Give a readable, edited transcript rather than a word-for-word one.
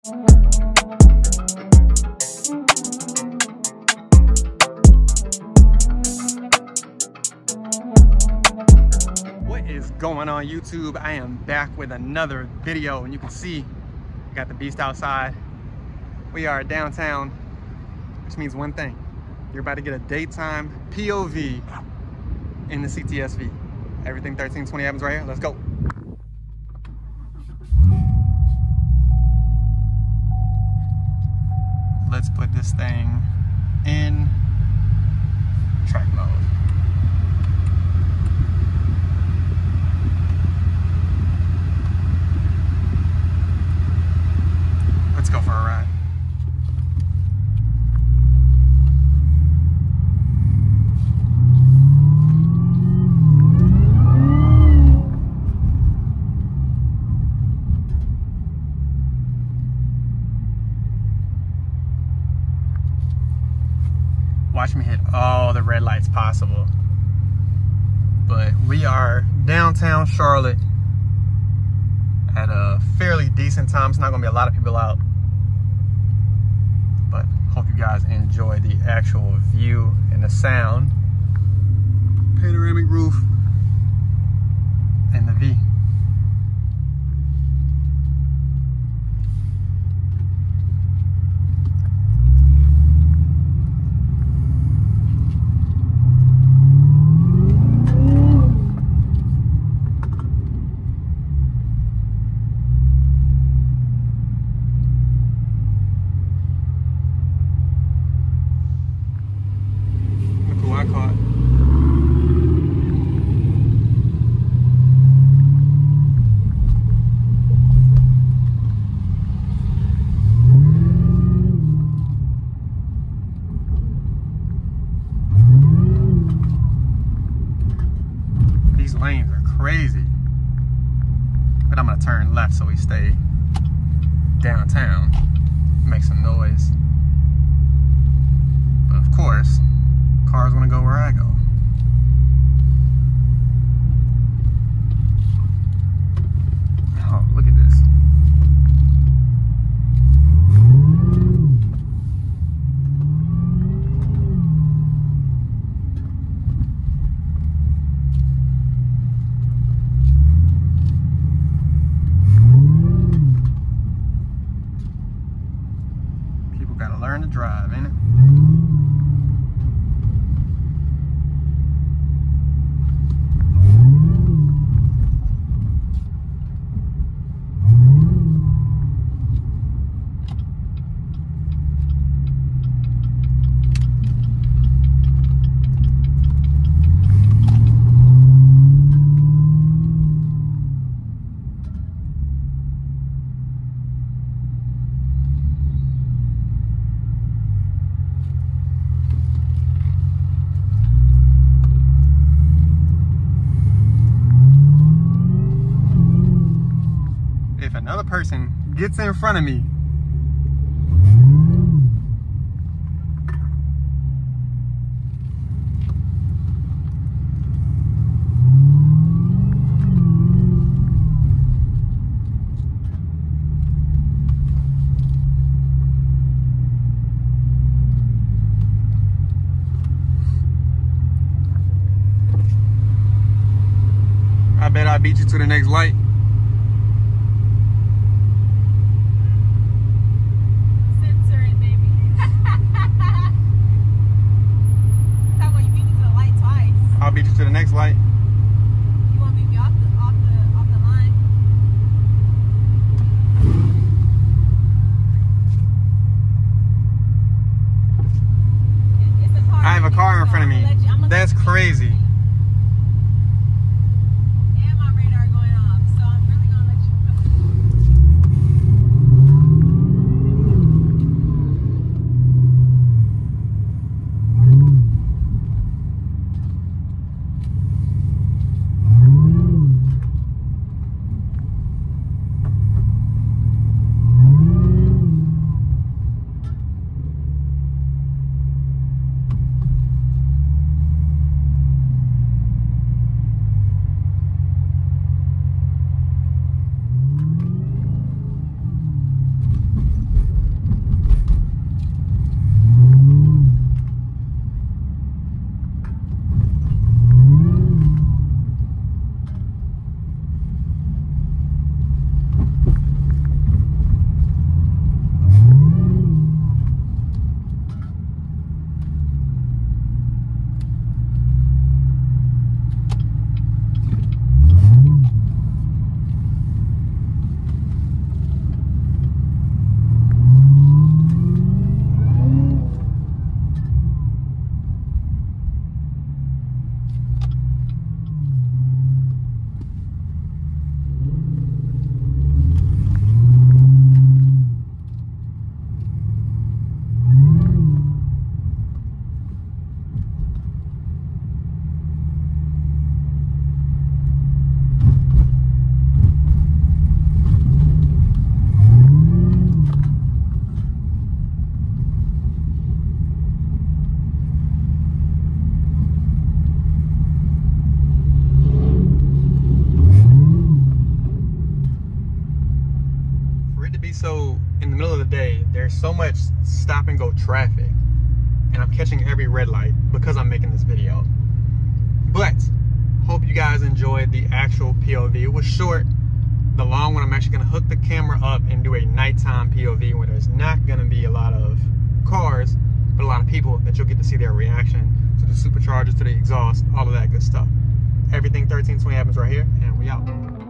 What is going on YouTube? I am back with another video, and you can see I got the beast outside. We are downtown, which means one thing: you're about to get a daytime POV in the CTS-V. Everything 1320 happens right here. Let's go. Let's put this thing in track mode. Let's go for a ride. Watch me hit all the red lights possible. But we are downtown Charlotte at a fairly decent time. It's not gonna be a lot of people out, but hope you guys enjoy the actual view and the sound. Panoramic roof and the V. I caught. These lanes are crazy, but I'm gonna turn left so we stay downtown, make some noise. But of course, cars want to go where I go. Oh, look at this. People gotta learn to drive, ain't it? If another person gets in front of me, I bet I beat you to the next light. I'll beat you to the next light. You want me to be off the line? It's a car. I have a car in front of me. That's crazy. And my radar going off, so I'm really gonna let you go. it to be so, in the middle of the day, there's so much stop and go traffic, and I'm catching every red light because I'm making this video. But hope you guys enjoyed the actual POV. It was short. The long one, I'm actually going to hook the camera up and do a nighttime POV where there's not going to be a lot of cars, but a lot of people that you'll get to see their reaction to the superchargers, to the exhaust, all of that good stuff. Everything 1320 happens right here, and we out.